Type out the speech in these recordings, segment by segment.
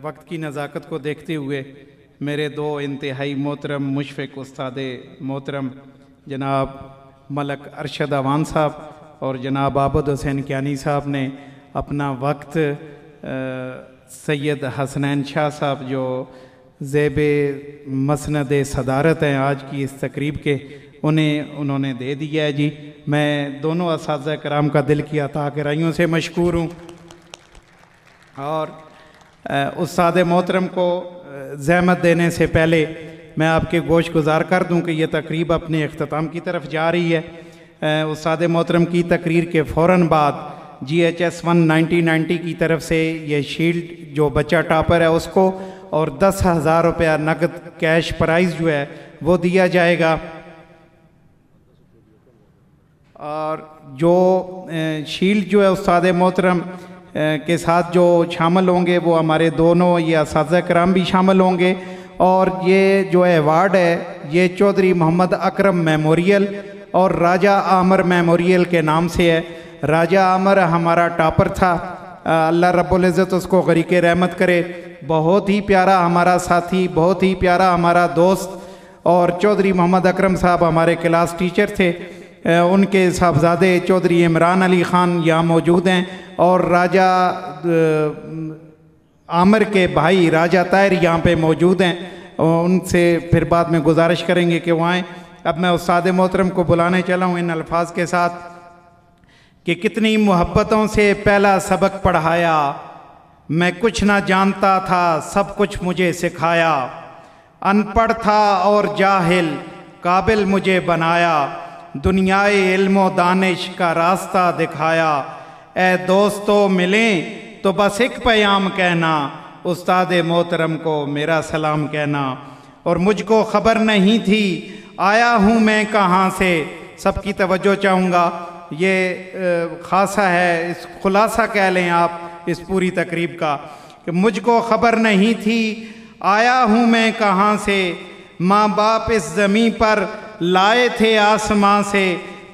وقت کی نزاکت کو دیکھتے ہوئے میرے دو انتہائی محترم مشفق استاد محترم جناب ملک ارشد اوان صاحب اور جناب عابد حسین کیانی صاحب نے اپنا وقت سید حسنین شاہ صاحب جو زیب مسند صدارت ہیں آج کی اس تقریب کے انہوں نے دے دیا ہے جی۔ میں دونوں اساتذہ کرام کا دل کی عطا گرائیوں سے مشکور ہوں، اور استاد محترم کو زحمت دینے سے پہلے میں آپ کے گوش گزار کر دوں کہ یہ تقریب اپنے اختتام کی طرف جا رہی ہے۔ استاد محترم کی تقریر کے فوراً بعد GHS 1990 کی طرف سے یہ شیلڈ جو بچہ ٹاپر ہے اس کو اور 10,000 روپیہ نقد کیش پرائز جو ہے وہ دیا جائے گا، اور جو شیلڈ جو ہے استاد محترم کے ساتھ جو شامل ہوں گے وہ ہمارے دونوں یہ اساتذہ کرام بھی شامل ہوں گے، اور یہ جو ایوارڈ ہے یہ چودھری محمد اکرم میموریل اور راجہ عامر میموریل کے نام سے ہے۔ راجہ عامر ہمارا ٹاپر تھا، اللہ رب العزت اس کو غریق رحمت کرے، بہت ہی پیارا ہمارا ساتھی، بہت ہی پیارا ہمارا دوست، اور چودھری محمد اکرم صاحب ہمارے کلاس ٹیچر تھے۔ ان کے صاحبزادے چودھری عمران علی خان یہاں موجود ہیں، اور راجہ عامر کے بھائی راجہ طاہر یہاں پہ موجود ہیں، ان سے پھر بعد میں گزارش کریں گے کہ وہ آئیں۔ اب میں استاد محترم کو بلانے چلا ہوں ان الفاظ کے ساتھ کہ کتنی محبتوں سے پہلا سبق پڑھایا، میں کچھ نہ جانتا تھا سب کچھ مجھے سکھایا، ان پڑھ تھا اور جاہل قابل مجھے بنایا، دنیائے علم و دانش کا راستہ دکھایا، اے دوستو ملیں تو بس ایک پیام کہنا، استاد محترم کو میرا سلام کہنا، اور مجھ کو خبر نہیں تھی آیا ہوں میں کہاں سے۔ سب کی توجہ چاہوں گا، یہ خاصہ ہے، اس خلاصہ کہہ لیں آپ اس پوری تقریب کا، کہ مجھ کو خبر نہیں تھی آیا ہوں میں کہاں سے، ماں باپ اس زمین پر لائے تھے آسماں سے،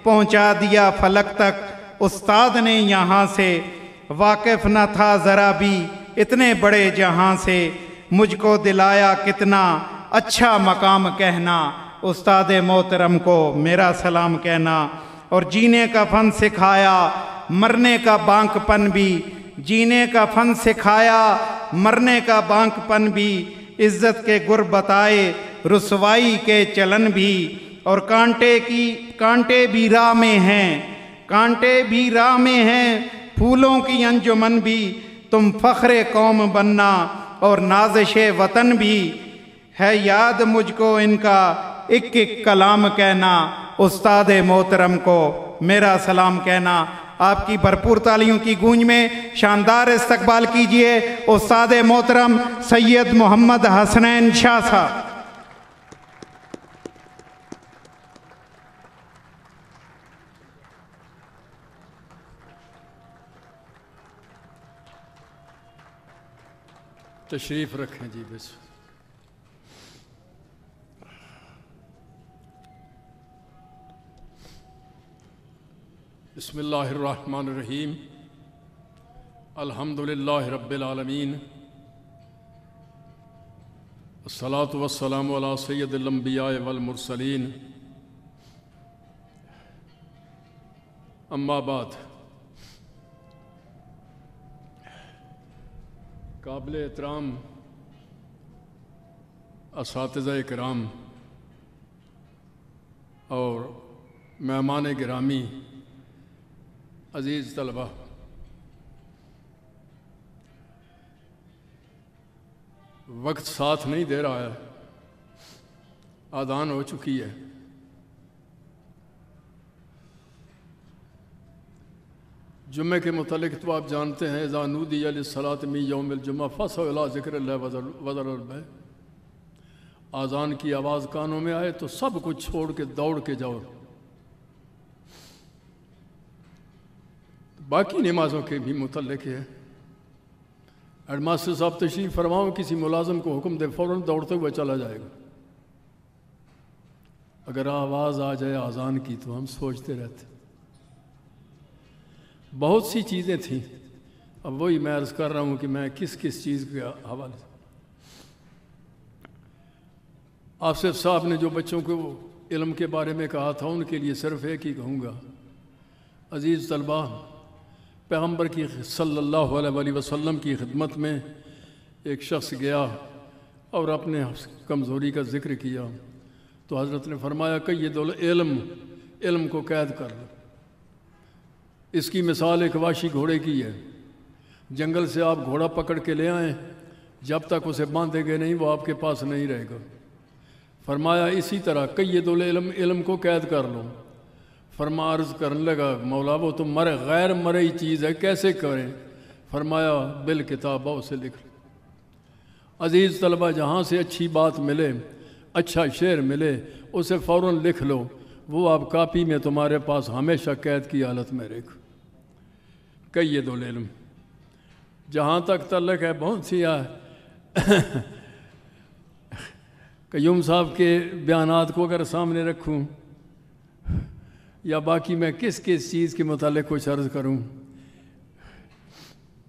پہنچا دیا فلک تک استاد نے یہاں سے، واقف نہ تھا ذرا بھی اتنے بڑے جہاں سے، مجھ کو دلایا کتنا اچھا مقام کہنا، استاد محترم کو میرا سلام کہنا، اور جینے کا فن سکھایا مرنے کا بانک پن بھی، جینے کا فن سکھایا مرنے کا بانک پن بھی، عزت کے گر بتائے رسوائی کے چلن بھی، اور کانٹے بھی راہ میں ہیں، کانٹے بھی راہ میں ہیں، پھولوں کی انجمن بھی، تم فخر قوم بننا اور نازش وطن بھی، ہے یاد مجھ کو ان کا ایک ایک کلام کہنا، استاد محترم کو میرا سلام کہنا۔ آپ کی بھرپور تالیوں کی گونج میں شاندار استقبال کیجئے استاد محترم سید محمد حسنین شاہ صاحب۔ تشریف رکھیں جی بس۔ بسم اللہ الرحمن الرحیم، الحمدللہ رب العالمین، الصلاة والسلام علی سید الانبیاء والمرسلین، اما بعد، قابل احترام اساتذہ کرام اور مہمان گرامی، عزیز طلبہ، وقت ساتھ نہیں دے رہا ہے، آذان ہو چکی ہے۔ جمعے کے متعلق تو آپ جانتے ہیں، اذا نودی للصلاۃ من یوم الجمعہ فاسعوا الی ذکر اللہ وذروا البیع، آذان کی آواز کانوں میں آئے تو سب کچھ چھوڑ کے دوڑ کے جاؤ۔ باقی نمازوں کے بھی متعلق ہے۔ ہیڈ ماسٹر صاحب تشریف فرماؤ، کسی ملازم کو حکم دے فوراً دوڑتے ہوئے چلا جائے گا۔ اگر آواز آ جائے آذان کی تو ہم سوچتے رہتے، بہت سی چیزیں تھیں اب وہی میں عرض کر رہا ہوں کہ میں کس کس چیز کے حوالے سے آصف صاحب نے جو بچوں کو علم کے بارے میں کہا تھا ان کے لیے صرف ایک ہی کہوں گا، عزیز طلبہ، پیغمبر کی صلی اللہ علیہ وسلم کی خدمت میں ایک شخص گیا اور اپنے کمزوری کا ذکر کیا تو حضرت نے فرمایا کہ یہ علم کو قید کر لو۔ اس کی مثال ایک وحشی گھوڑے کی ہے، جنگل سے آپ گھوڑا پکڑ کے لے آئیں، جب تک اسے باندھیں گے نہیں وہ آپ کے پاس نہیں رہے گا۔ فرمایا اسی طرح قید علم کو قید کر لو۔ فرما عرض کرنے لگا مولا وہ تو غیر مرئی چیز ہے، کیسے کریں؟ فرمایا بالکتاب اسے لکھ لو۔ عزیز طلبہ، جہاں سے اچھی بات ملے، اچھا شعر ملے، اسے فوراً لکھ لو، وہ آپ کاپی میں تمہارے پاس ہمیشہ قید کی حالت میں رکھو۔ قید العلم جہاں تک تعلق ہے، بہت سی قیوم صاحب کے بیانات کو اگر سامنے رکھوں یا باقی میں کس چیز کے متعلق کچھ عرض کروں،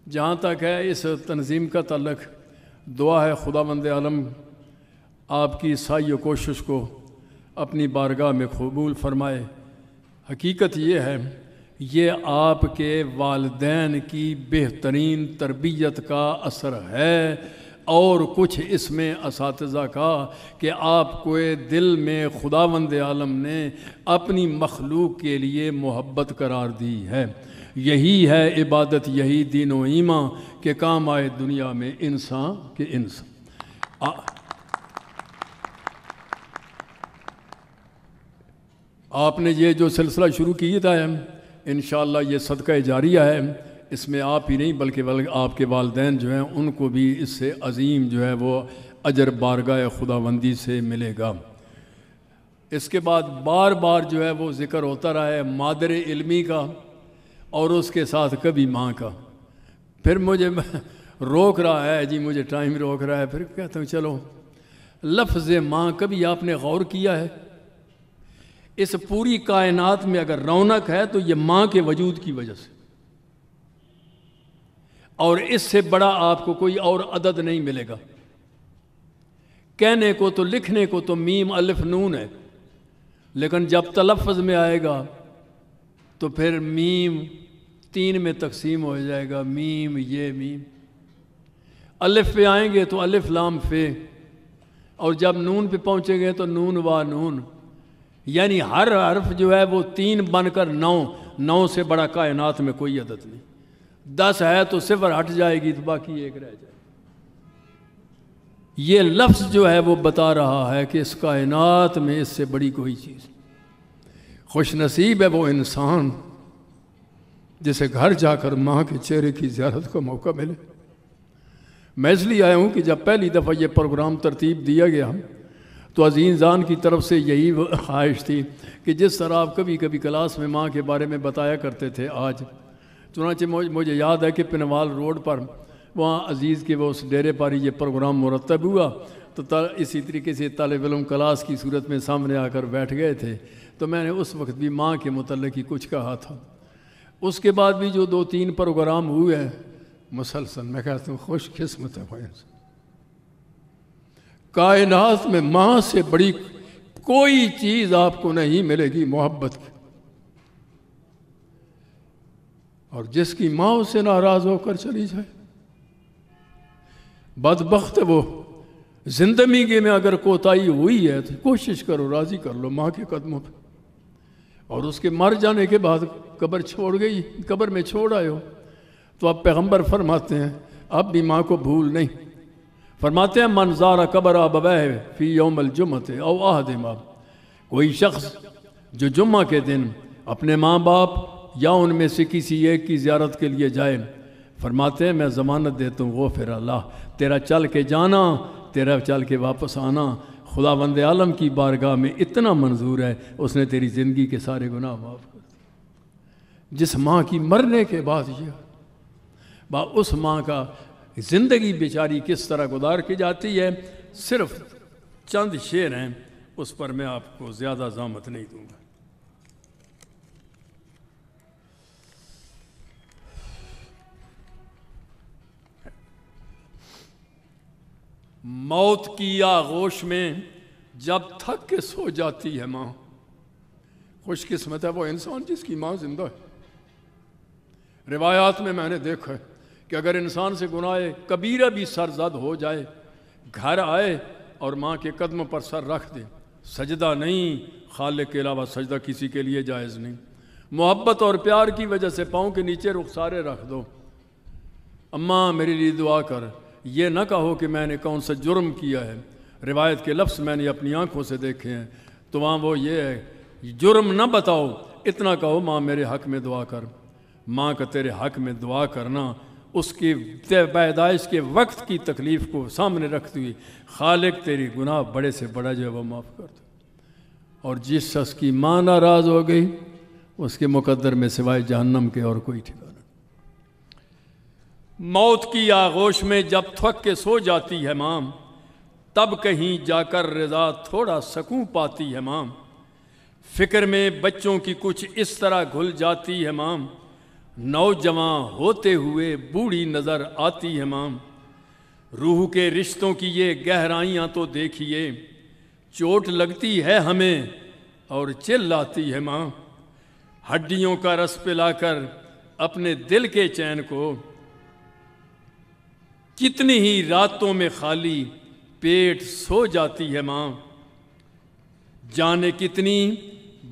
جہاں تک ہے اس تنظیم کا تعلق، دعا ہے خداوند عالم آپ کی سعی و کوشش کو اپنی بارگاہ میں قبول فرمائے۔ حقیقت یہ ہے، یہ آپ کے والدین کی بہترین تربیت کا اثر ہے اور کچھ اس میں اساتذہ کا کہ آپ کو دل میں خداوند عالم نے اپنی مخلوق کے لیے محبت قرار دی ہے۔ یہی ہے عبادت، یہی دین و ایمان کہ کام آئے دنیا میں انسان کے انسان۔ آپ نے یہ جو سلسلہ شروع کیا تھا انشاءاللہ یہ صدقہ جاریہ ہے، اس میں آپ ہی نہیں بلکہ آپ کے والدین جو ہیں ان کو بھی اس سے عظیم جو ہے وہ اجر بارگاہ خداوندی سے ملے گا۔ اس کے بعد بار بار جو ہے وہ ذکر ہوتا رہا ہے مادر علمی کا اور اس کے ساتھ کبھی ماں کا۔ پھر مجھے روک رہا ہے جی، مجھے ٹائم روک رہا ہے، پھر کہتا ہوں چلو لفظ ماں کبھی آپ نے غور کیا ہے؟ اس پوری کائنات میں اگر رونق ہے تو یہ ماں کے وجود کی وجہ سے، اور اس سے بڑا آپ کو کوئی اور عدد نہیں ملے گا۔ کہنے کو تو لکھنے کو تو میم الف نون ہے، لیکن جب تلفظ میں آئے گا تو پھر میم 3 میں تقسیم ہو جائے گا، میم یہ میم۔ الف پہ آئیں گے تو الف لام فے، اور جب نون پہ پہنچیں گے تو نون وا نون، یعنی ہر حرف جو ہے وہ 3 بن کر 9 سے بڑا کائنات میں کوئی عدد نہیں۔ 10 ہے تو 0 ہٹ جائے گی تو باقی 1 رہ جائے گی۔ یہ لفظ جو ہے وہ بتا رہا ہے کہ اس کائنات میں اس سے بڑی کوئی چیز۔ خوش نصیب ہے وہ انسان جسے گھر جا کر ماں کے چہرے کی زیارت کا موقع ملے۔ میں اس لیے آیا ہوں کہ جب پہلی دفعہ یہ پروگرام ترتیب دیا گیا تو عزیزان کی طرف سے یہی خواہش تھی کہ جس طرح آپ کبھی کبھی کلاس میں ماں کے بارے میں بتایا کرتے تھے، آج چنانچہ مجھے یاد ہے کہ پنوال روڈ پر وہاں عزیز کے وہ اس ڈیرے پر یہ پروگرام مرتب ہوا تو اسی طریقے سے طالب علم کلاس کی صورت میں سامنے آ کر بیٹھ گئے تھے، تو میں نے اس وقت بھی ماں کے متعلق ہی کچھ کہا تھا۔ اس کے بعد بھی جو 2-3 پروگرام ہوئے ہیں مسلسل، میں کہتا ہوں خوش قسمت ہے بھائی، کائنات میں ماں سے بڑی کوئی چیز آپ کو نہیں ملے گی محبت کی، اور جس کی ماں اس سے ناراض ہو کر چلی جائے بدبخت وہ۔ زندگی میں اگر کوتاہی ہوئی ہے تو کوشش کرو راضی کر لو ماں کے قدموں پہ، اور اس کے مر جانے کے بعد قبر چھوڑ گئی، قبر میں چھوڑ آئے ہو تو اب پیغمبر فرماتے ہیں اب بھی ماں کو بھول نہیں۔ فرماتے ہیں من زار قبر ابویہ فی یوم الجمعۃ او احدہما، کوئی شخص جو جمعہ کے دن اپنے ماں باپ یا ان میں سے کسی ایک کی زیارت کے لیے جائے، فرماتے ہیں میں ضمانت دیتا ہوں غفر اللہ، تیرا چل کے جانا، تیرا چل کے واپس آنا خداوند عالم کی بارگاہ میں اتنا منظور ہے، اس نے تیری زندگی کے سارے گناہ معاف کر دیے۔ جس ماں کی مرنے کے بعد یہ اس ماں کا زندگی بیچاری کس طرح گزار کی جاتی ہے، صرف چند شعر ہیں، اس پر میں آپ کو زیادہ زحمت نہیں دوں گا۔ موت کی آغوش میں جب تھک کے سو جاتی ہے ماں. خوش قسمت ہے وہ انسان جس کی ماں زندہ ہے. روایات میں نے دیکھا ہے کہ اگر انسان سے گناہ کبیرہ بھی سرزد ہو جائے، گھر آئے اور ماں کے قدموں پر سر رکھ دے، سجدہ نہیں، خالق کے علاوہ سجدہ کسی کے لیے جائز نہیں. محبت اور پیار کی وجہ سے پاؤں کے نیچے رخسارے رکھ دو، اماں میرے لیے دعا کر. یہ نہ کہو کہ میں نے کون سا جرم کیا ہے. روایت کے لفظ میں نے اپنی آنکھوں سے دیکھے ہیں، تو وہاں وہ یہ ہے، جرم نہ بتاؤ، اتنا کہو ماں میرے حق میں دعا کر. ماں کا تیرے حق میں دعا کرنا، اس کی پیدائش کے وقت کی تکلیف کو سامنے رکھتی ہوئی خالق تیری گناہ بڑے سے بڑا جو ہے وہ معاف کر دو. اور جس شخص کی ماں ناراض ہو گئی، اس کے مقدر میں سوائے جہنم کے اور کوئی ٹھکانہ. موت کی آغوش میں جب تھک کے سو جاتی ہے ماں، تب کہیں جا کر رضا تھوڑا سکون پاتی ہے ماں. فکر میں بچوں کی کچھ اس طرح گھل جاتی ہے ماں، نوجوان ہوتے ہوئے بوڑھی نظر آتی ہے ماں. روح کے رشتوں کی یہ گہرائیاں تو دیکھیے، چوٹ لگتی ہے ہمیں اور چلاتی ہے ماں. ہڈیوں کا رس پلا کر اپنے دل کے چین کو، کتنی ہی راتوں میں خالی پیٹ سو جاتی ہے ماں. جانے کتنی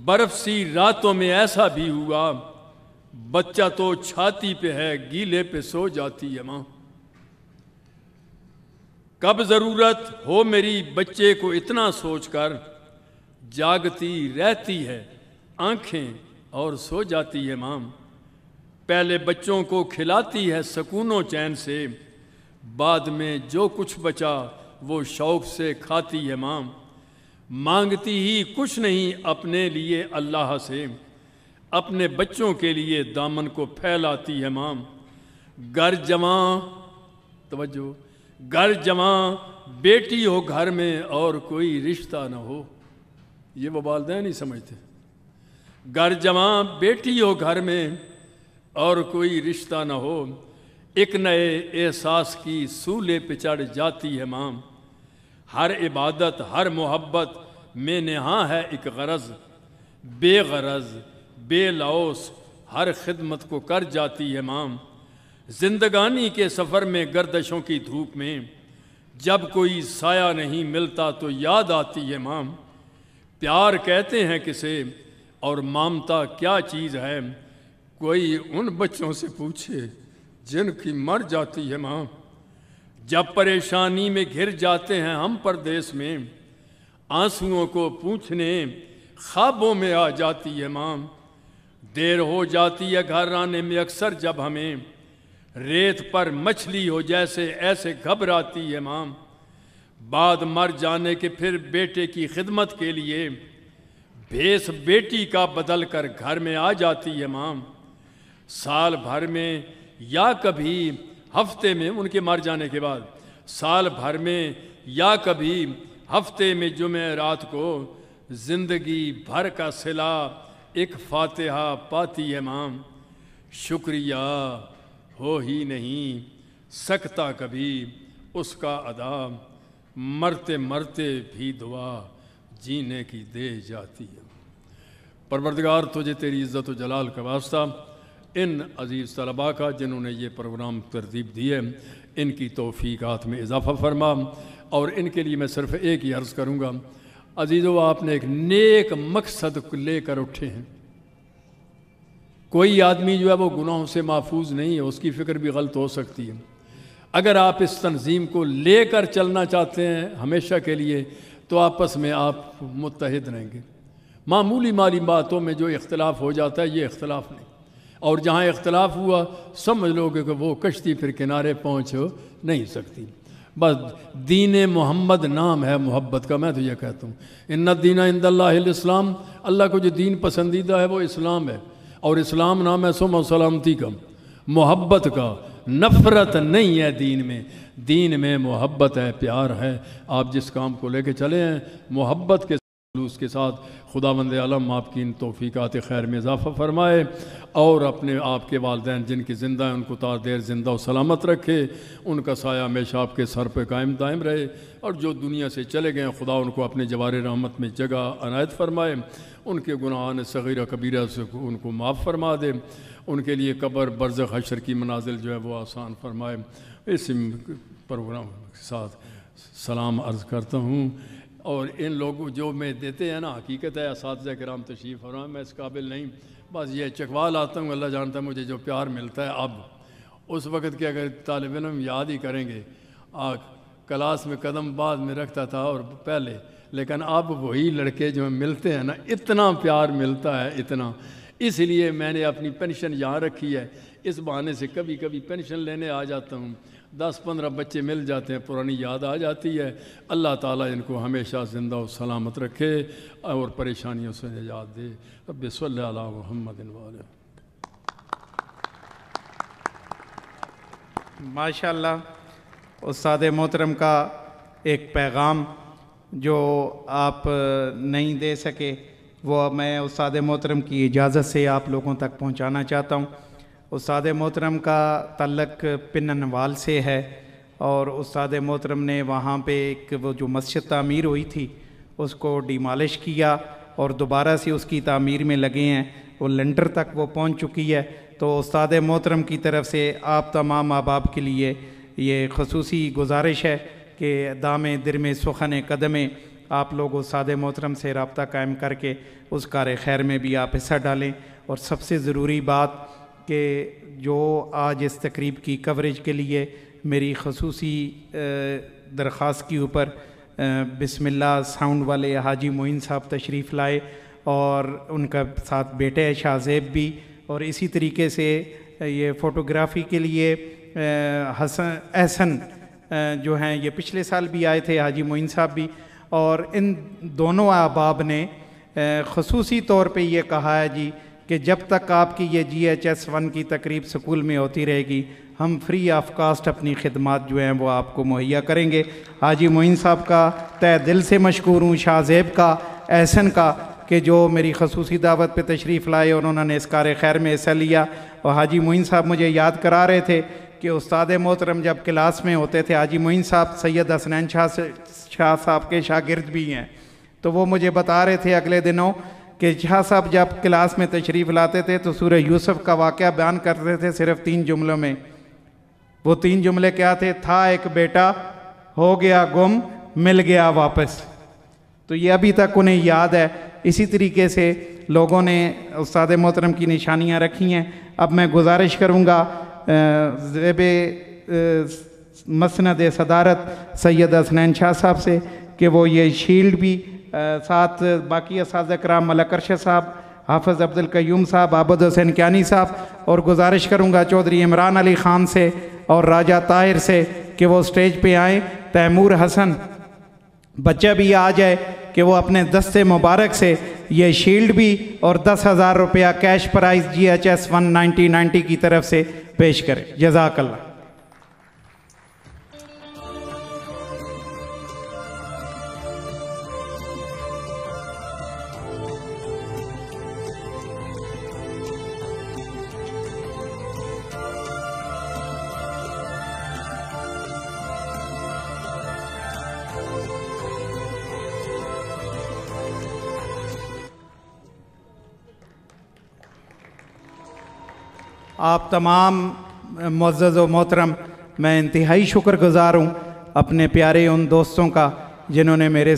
برف سی راتوں میں ایسا بھی ہوا، بچہ تو چھاتی پہ ہے گیلے پہ سو جاتی ہے ماں. کب ضرورت ہو میری بچے کو اتنا سوچ کر، جاگتی رہتی ہے آنکھیں اور سو جاتی ہے ماں. پہلے بچوں کو کھلاتی ہے سکون و چین سے، بعد میں جو کچھ بچا وہ شوق سے کھاتی ہے ماں. مانگتی ہی کچھ نہیں اپنے لیے اللہ سے، اپنے بچوں کے لیے دامن کو پھیلاتی ہے ماں. گر جوان، توجہ، گر جوان بیٹی ہو گھر میں اور کوئی رشتہ نہ ہو. یہ وہ والدین نہیں سمجھتے. گر جوان بیٹی ہو گھر میں اور کوئی رشتہ نہ ہو، ایک نئے احساس کی سولے پہ چڑھ جاتی ہے ماں. ہر عبادت، ہر محبت میں نہاں ہے ایک غرض، بے غرض بے لوث ہر خدمت کو کر جاتی ہے ماں. زندگانی کے سفر میں گردشوں کی دھوپ میں جب کوئی سایہ نہیں ملتا تو یاد آتی ہے ماں. پیار کہتے ہیں کسے اور مامتا کیا چیز ہے، کوئی ان بچوں سے پوچھے جن کی مر جاتی ہے ماں. جب پریشانی میں گھر جاتے ہیں ہم پردیس میں، آنسوؤں کو پوچھنے خوابوں میں آ جاتی ہے ماں. دیر ہو جاتی ہے گھر آنے میں اکثر جب ہمیں، ریت پر مچھلی ہو جیسے ایسے گھبراتی ہے ماں. بعد مر جانے کے پھر بیٹے کی خدمت کے لیے بھیس بیٹی کا بدل کر گھر میں آ جاتی ہے ماں. سال بھر میں یا کبھی ہفتے میں، ان کے مر جانے کے بعد سال بھر میں یا کبھی ہفتے میں جمعرات کو زندگی بھر کا صلہ ایک فاتحہ پاتی ہے ماں. شکریہ ہو ہی نہیں سکتا کبھی اس کا ادا، مرتے مرتے بھی دعا جینے کی دے جاتی ہے. پروردگار تجھے تیری عزت و جلال کا واسطہ ان عزیز طلباء کا جنہوں نے یہ پروگرام ترتیب دی ہے، ان کی توفیقات میں اضافہ فرما. اور ان کے لیے میں صرف ایک ہی عرض کروں گا، عزیزو آپ نے ایک نیک مقصد لے کر اٹھے ہیں. کوئی آدمی جو ہے وہ گناہوں سے محفوظ نہیں ہے، اس کی فکر بھی غلط ہو سکتی ہے. اگر آپ اس تنظیم کو لے کر چلنا چاہتے ہیں ہمیشہ کے لیے تو آپس میں آپ متحد رہیں گے. معمولی مالی باتوں میں جو اختلاف ہو جاتا ہے یہ اختلاف نہیں، اور جہاں اختلاف ہوا سمجھ لو کہ وہ کشتی پھر کنارے پہنچ نہیں سکتی. بس دین محمد نام ہے محبت کا. میں تو یہ کہتا ہوں ان الدین عند اللہ الاسلام، اللہ کو جو دین پسندیدہ ہے وہ اسلام ہے، اور اسلام نام ہے سم و سلامتی کا، محبت کا. نفرت نہیں ہے دین میں، دین میں محبت ہے، پیار ہے. آپ جس کام کو لے کے چلے ہیں محبت کے اس کے ساتھ خداوند عالم آپ کی ان توفیقات خیر میں اضافہ فرمائے اور اپنے آپ کے والدین جن کی زندہ ہیں ان کو تا دیر زندہ و سلامت رکھے، ان کا سایہ ہمیشہ آپ کے سر پہ قائم دائم رہے، اور جو دنیا سے چلے گئے خدا ان کو اپنے جوار رحمت میں جگہ عنایت فرمائے، ان کے گناہان صغیرہ کبیرہ سے ان کو معاف فرما دے، ان کے لیے قبر برزخ حشر کی منازل جو ہے وہ آسان فرمائے۔ اس پروگرام کے ساتھ سلام عرض کرتا ہوں، اور ان لوگوں جو میں دیتے ہیں نا، حقیقت ہے اساتذہ کرام تشریف فرما، میں اس قابل نہیں، بس یہ چکوال آتا ہوں، اللہ جانتا ہے مجھے جو پیار ملتا ہے اب، اس وقت کے اگر طالب علم یاد ہی کریں گے، کلاس میں قدم بعد میں رکھتا تھا اور پہلے، لیکن اب وہی لڑکے جو ملتے ہیں نا، اتنا پیار ملتا ہے اتنا، اس لیے میں نے اپنی پینشن یہاں رکھی ہے، اس بہانے سے کبھی کبھی پینشن لینے آ جاتا ہوں، 10-15 بچے مل جاتے ہیں، پرانی یاد آ جاتی ہے۔ اللہ تعالیٰ ان کو ہمیشہ زندہ و سلامت رکھے اور پریشانیوں سے نجات دے۔ رب صلی اللہ علیہ محمد وآلہ۔ ماشاءاللہ استاد محترم کا ایک پیغام جو آپ نہیں دے سکے وہ میں استاد محترم کی اجازت سے آپ لوگوں تک پہنچانا چاہتا ہوں۔ استاد محترم کا تعلق پننوال سے ہے، اور استاد محترم نے وہاں پہ ایک وہ جو مسجد تعمیر ہوئی تھی اس کو ڈیمالش کیا اور دوبارہ سے اس کی تعمیر میں لگے ہیں، وہ لنٹر تک وہ پہنچ چکی ہے۔ تو استاد محترم کی طرف سے آپ تمام احباب کے لیے یہ خصوصی گزارش ہے کہ دام درم سخن قدم آپ لوگ استاد محترم سے رابطہ قائم کر کے اس کار خیر میں بھی آپ حصہ ڈالیں۔ اور سب سے ضروری بات کہ جو آج اس تقریب کی کوریج کے لیے میری خصوصی درخواست کے اوپر بسم اللہ ساؤنڈ والے حاجی معین صاحب تشریف لائے، اور ان کا ساتھ بیٹے ہے شاہ زیب بھی، اور اسی طریقے سے یہ فوٹوگرافی کے لیے احسن جو ہیں یہ پچھلے سال بھی آئے تھے، حاجی معین صاحب بھی، اور ان دونوں احباب نے خصوصی طور پہ یہ کہا ہے جی کہ جب تک آپ کی یہ GHS 1 کی تقریب سکول میں ہوتی رہے گی ہم فری آف کاسٹ اپنی خدمات جو ہیں وہ آپ کو مہیا کریں گے۔ حاجی معین صاحب کا تہ دل سے مشکور ہوں، شاہ زیب کا، احسن کا، کہ جو میری خصوصی دعوت پہ تشریف لائے اور انہوں نے اس کار خیر میں حصہ لیا۔ اور حاجی معین صاحب مجھے یاد کرا رہے تھے کہ استاد محترم جب کلاس میں ہوتے تھے، حاجی معین صاحب سید حسنین شاہ صاحب کے شاگرد بھی ہیں، تو وہ مجھے بتا رہے تھے اگلے دنوں کہ شاہ صاحب جب کلاس میں تشریف لاتے تھے تو سورہ یوسف کا واقعہ بیان کرتے تھے صرف 3 جملوں میں۔ وہ 3 جملے کیا تھے؟ تھا ایک بیٹا، ہو گیا گم، مل گیا واپس۔ تو یہ ابھی تک انہیں یاد ہے۔ اسی طریقے سے لوگوں نے استاد محترم کی نشانیاں رکھی ہیں۔ اب میں گزارش کروں گا زیب مسند صدارت سید حسنین شاہ صاحب سے کہ وہ یہ شیلڈ بھی ساتھ باقی اساتذہ کرام ملک ارشد صاحب، حافظ عبدالقیوم صاحب، عابد حسین کیانی صاحب، اور گزارش کروں گا چودھری عمران علی خان سے اور راجہ طاہر سے کہ وہ سٹیج پہ آئیں۔ تیمور حسن بچہ بھی آ جائے کہ وہ اپنے دستے مبارک سے یہ شیلڈ بھی اور 10,000 روپیہ کیش پرائز GHS 1 1990 کی طرف سے پیش کرے۔ جزاک اللہ۔ آپ تمام معزز و محترم، میں انتہائی شکر گزار ہوں اپنے پیارے ان دوستوں کا جنہوں نے میرے